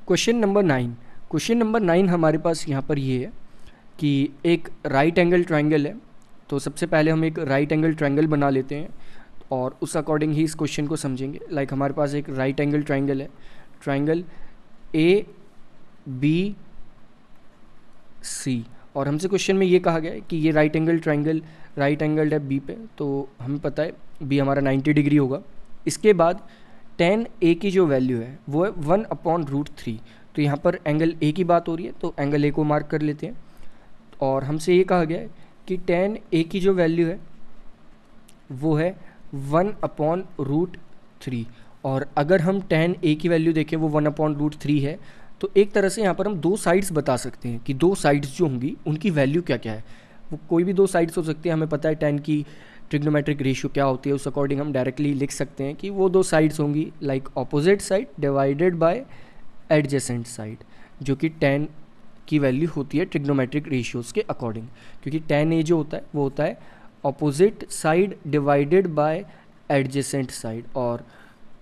Question number 9 हमारे पास यहाँ पर ये है कि एक राइट एंगल ट्रायंगल है। तो सबसे पहले हम एक राइट एंगल ट्रायंगल बना लेते हैं और उस अकॉर्डिंग ही इस क्वेश्चन को समझेंगे। लाइक हमारे पास एक राइट एंगल ट्रायंगल है, ट्रायंगल ए बी सी, और हमसे क्वेश्चन में ये कहा गया है कि ये राइट एंगल है बी पे, तो हमें पता है बी हमारा 90 डिग्री होगा। इसके बाद tan ए की जो वैल्यू है वो है 1/√3। तो यहाँ पर एंगल ए की बात हो रही है तो एंगल ए को मार्क कर लेते हैं। और हमसे ये कहा गया है कि tan ए की जो वैल्यू है वो है 1/√3। और अगर हम tan ए की वैल्यू देखें वो 1/√3 है, तो एक तरह से यहाँ पर हम दो साइड्स बता सकते हैं कि दो साइड्स जो होंगी उनकी वैल्यू क्या क्या है। वो कोई भी दो साइड्स हो सकती है, हमें पता है tan की ट्रिग्नोमेट्रिक रेशियो क्या होती है, उस अकॉर्डिंग हम डायरेक्टली लिख सकते हैं कि वो दो साइड्स होंगी like opposite side divided by adjacent side, जो कि tan की वैल्यू होती है ट्रिग्नोमेट्रिक रेशियोज़ के अकॉर्डिंग, क्योंकि tan ए जो होता है वो होता है opposite side divided by adjacent side, और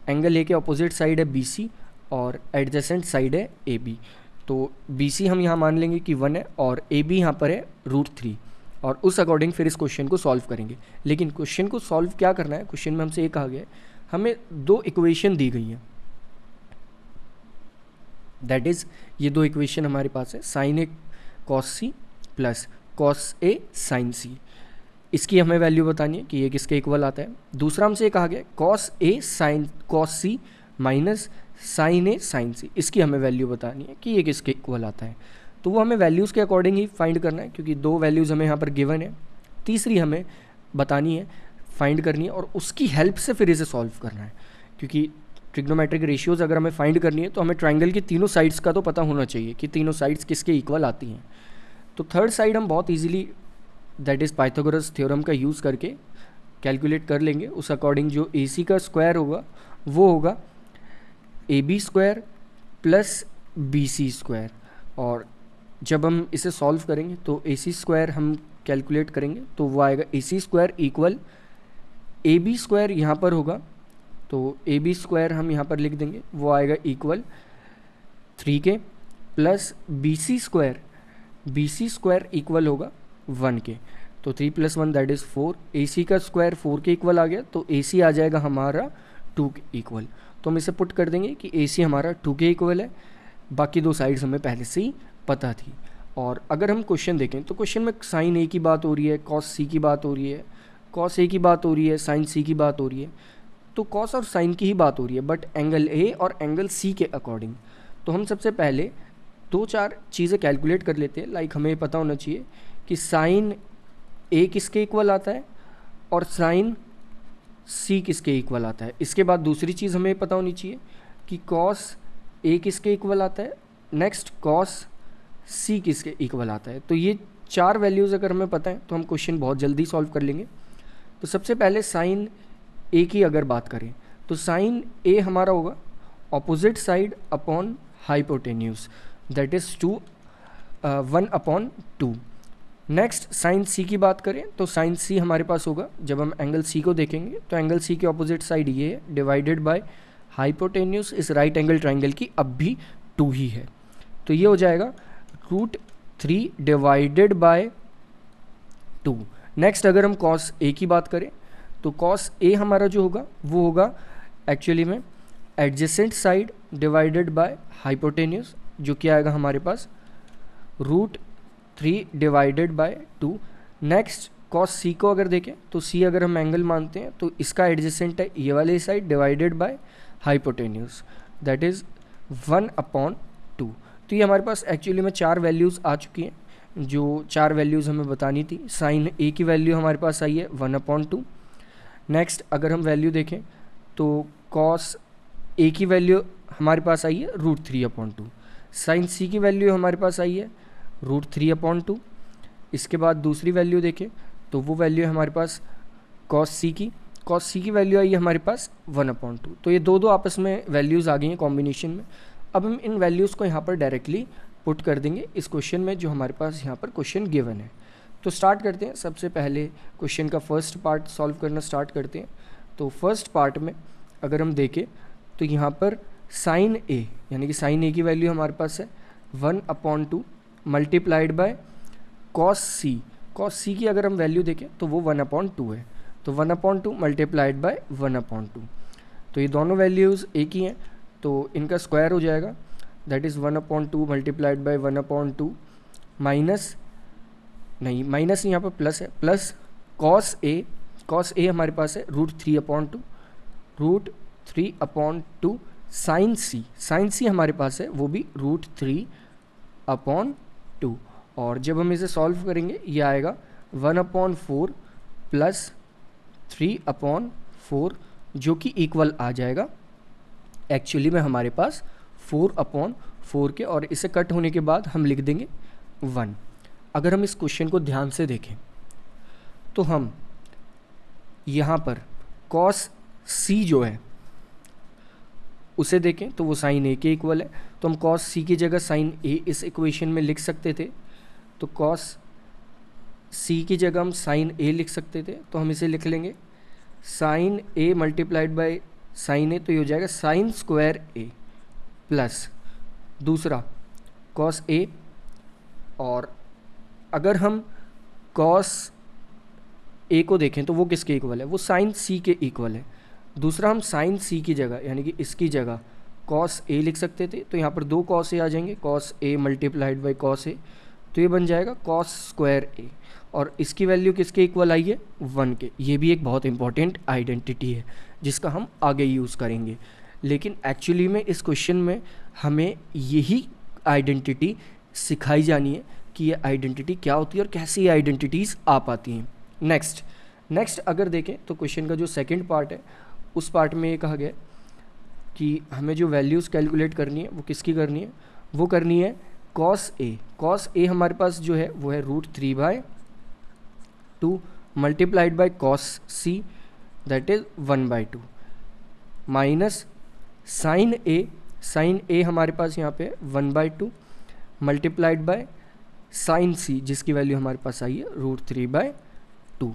एंगल ए के ऑपोजिट साइड है BC और एडजेसेंट साइड है AB। तो BC हम यहाँ मान लेंगे कि 1 है और AB यहाँ पर है √3, और उस अकॉर्डिंग फिर इस क्वेश्चन को सॉल्व करेंगे। लेकिन क्वेश्चन को सॉल्व क्या करना है, क्वेश्चन में हमसे ये कहा गया है हमें दो इक्वेशन दी गई हैं, दैट इज़ ये दो इक्वेशन हमारे पास है sin A cos C plus cos A sin C। इसकी हमें वैल्यू बतानी है कि ये किसके इक्वल आता है। दूसरा हमसे ये कहा गया cos C minus sin A sin C, इसकी हमें वैल्यू बतानी है कि ये किसके इक्वल आता है। तो वो हमें वैल्यूज़ के अकॉर्डिंग ही फाइंड करना है, क्योंकि दो वैल्यूज़ हमें यहाँ पर गिवन है, तीसरी हमें बतानी है, फाइंड करनी है, और उसकी हेल्प से फिर इसे सॉल्व करना है। क्योंकि ट्रिग्नोमेट्रिक रेशियोज़ अगर हमें फाइंड करनी है तो हमें ट्रायंगल की तीनों साइड्स का तो पता होना चाहिए कि तीनों साइड्स किसके इक्वल आती हैं। तो थर्ड साइड हम बहुत easily that is Pythagoras theorem का यूज़ करके कैलकुलेट कर लेंगे। उस अकॉर्डिंग जो AC का स्क्वायर होगा वो होगा AB square plus BC square, और जब हम इसे सॉल्व करेंगे तो AC स्क्वायर हम कैलकुलेट करेंगे तो वो आएगा AC square equal AB square यहाँ पर होगा, तो AB स्क्वायर हम यहाँ पर लिख देंगे, वो आएगा equal 3 plus BC square equal होगा 1 के। तो 3 + 1 दैट इज़ 4। AC का स्क्वायर 4 के इक्वल आ गया, तो AC आ जाएगा हमारा 2 के इक्वल। तो हम इसे पुट कर देंगे कि AC हमारा 2 के इक्वल है। बाकी दो साइड्स हमें पहले से ही पता थी। और अगर हम क्वेश्चन देखें तो क्वेश्चन में sin A की बात हो रही है, cos C की बात हो रही है, cos A की बात हो रही है, sin C की बात हो रही है, तो cos और sin की ही बात हो रही है, बट एंगल A और एंगल C के अकॉर्डिंग। तो हम सबसे पहले 2-4 चीज़ें कैलकुलेट कर लेते हैं। लाइक हमें पता होना चाहिए कि sin A किसके इक्वल आता है और sin C किसके इक्वल आता है। इसके बाद दूसरी चीज़ हमें पता होनी चाहिए कि cos A किसके इक्वल आता है, नेक्स्ट cos C किसके इक्वल आता है। तो ये 4 वैल्यूज़ अगर हमें पता है तो हम क्वेश्चन बहुत जल्दी सॉल्व कर लेंगे। तो सबसे पहले sin A की अगर बात करें तो sin A हमारा होगा opposite side upon hypotenuse, that is 1/2। Next sin C की बात करें तो sin C हमारे पास होगा, जब हम एंगल C को देखेंगे तो एंगल C के ऑपोजिट साइड ये है डिवाइडेड बाय हाइपोटेन्यूज इस राइट एंगल ट्रायंगल की अब भी 2 ही है, तो ये हो जाएगा √3 डिवाइडेड बाय 2। नेक्स्ट अगर हम cos A की बात करें तो cos A हमारा जो होगा वो होगा एक्चुअली में adjacent side divided by hypotenuse, जो कि आएगा हमारे पास √3 divided by 2। Next cos C को अगर देखें तो C अगर हम एंगल मानते हैं तो इसका एडजेसेंट है ये वाले side divided by hypotenuse, that is 1/2। तो ये हमारे पास एक्चुअली में 4 वैल्यूज़ आ चुकी हैं, जो 4 वैल्यूज़ हमें बतानी थी। sin A की वैल्यू हमारे पास आई है 1/2। नेक्स्ट अगर हम वैल्यू देखें तो cos A की वैल्यू हमारे पास आई है √3/2। sin C की वैल्यू हमारे पास आई है √3/2। इसके बाद दूसरी वैल्यू देखें तो वो वैल्यू है हमारे पास cos C की वैल्यू आई है हमारे पास 1/2। तो ये दो आपस में वैल्यूज़ आ गई हैं कॉम्बिनेशन में। अब हम इन वैल्यूज़ को यहाँ पर डायरेक्टली पुट कर देंगे इस क्वेश्चन में जो हमारे पास यहाँ पर क्वेश्चन गिवन है। तो स्टार्ट करते हैं। सबसे पहले क्वेश्चन का फर्स्ट पार्ट सॉल्व करना स्टार्ट करते हैं। तो फर्स्ट पार्ट में अगर हम देखें तो यहाँ पर साइन ए, यानी कि साइन ए की वैल्यू हमारे पास है 1/2 multiplied by cos C. Cos C की अगर हम वैल्यू देखें तो वो 1/2 है, तो 1/2 मल्टीप्लाइड बाय 1/2। तो ये दोनों वैल्यूज़ एक ही हैं, तो इनका स्क्वायर हो जाएगा, that is 1/2 multiplied bye 1/2 minus, नहीं माइनस यहाँ पर प्लस है, plus cos A. Cos A हमारे पास है √3/2 साइन सी। साइन सी हमारे पास है वो भी √3/2। और जब हम इसे सॉल्व करेंगे ये आएगा 1/4 प्लस 3/4, जो कि इक्वल आ जाएगा एक्चुअली में हमारे पास 4/4 के, और इसे कट होने के बाद हम लिख देंगे 1। अगर हम इस क्वेश्चन को ध्यान से देखें तो हम यहाँ पर कॉस सी जो है उसे देखें तो वो साइन ए के इक्वल है, तो हम कॉस सी की जगह साइन ए इस इक्वेशन में लिख सकते थे, तो कॉस सी की जगह हम साइन ए लिख सकते थे, तो हम इसे लिख लेंगे sine A multiplied by sine A, तो ये हो जाएगा साइन स्क्वायर ए प्लस दूसरा कॉस ए। और अगर हम कॉस ए को देखें तो वो किसके इक्वल है, वो साइन सी के इक्वल है। दूसरा हम साइन सी की जगह यानी कि इसकी जगह कॉस ए लिख सकते थे, तो यहाँ पर 2 कॉस ए आ जाएंगे, cos A multiplied by cos A, तो ये बन जाएगा कॉस स्क्वायर ए। और इसकी वैल्यू किसके इक्वल आई है, 1 के। ये भी एक बहुत इंपॉर्टेंट आइडेंटिटी है जिसका हम आगे यूज़ करेंगे, लेकिन एक्चुअली में इस क्वेश्चन में हमें यही आइडेंटिटी सिखाई जानी है कि ये आइडेंटिटी क्या होती है और कैसे ये आइडेंटिटीज़ आ पाती हैं। नेक्स्ट अगर देखें तो क्वेश्चन का जो सेकंड पार्ट है उस पार्ट में ये कहा गया कि हमें जो वैल्यूज़ कैलकुलेट करनी है वो किसकी करनी है, वो करनी है कॉस ए। कॉस ए हमारे पास जो है वो है √3/2 multiplied by cos C, that is 1/2 minus sine A. Sine A हमारे पास यहाँ पे 1/2 मल्टीप्लाइड बाय साइन सी, जिसकी वैल्यू हमारे पास आई है √3/2।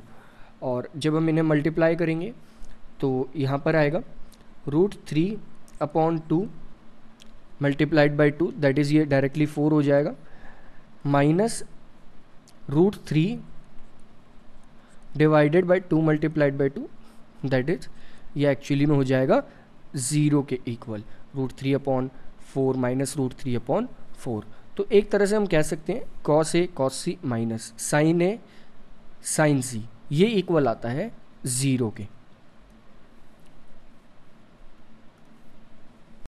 और जब हम इन्हें मल्टीप्लाई करेंगे तो यहाँ पर आएगा √3/2 मल्टीप्लाइड बाई 2, दैट इज़ ये डायरेक्टली 4 हो जाएगा, minus √3 divided by 2 multiplied by 2, that is ये एक्चुअली में हो जाएगा 0 के इक्वल, √3/4 माइनस √3/4। तो एक तरह से हम कह सकते हैं cos A cos C minus sine A sign सी, ये इक्वल आता है 0 के।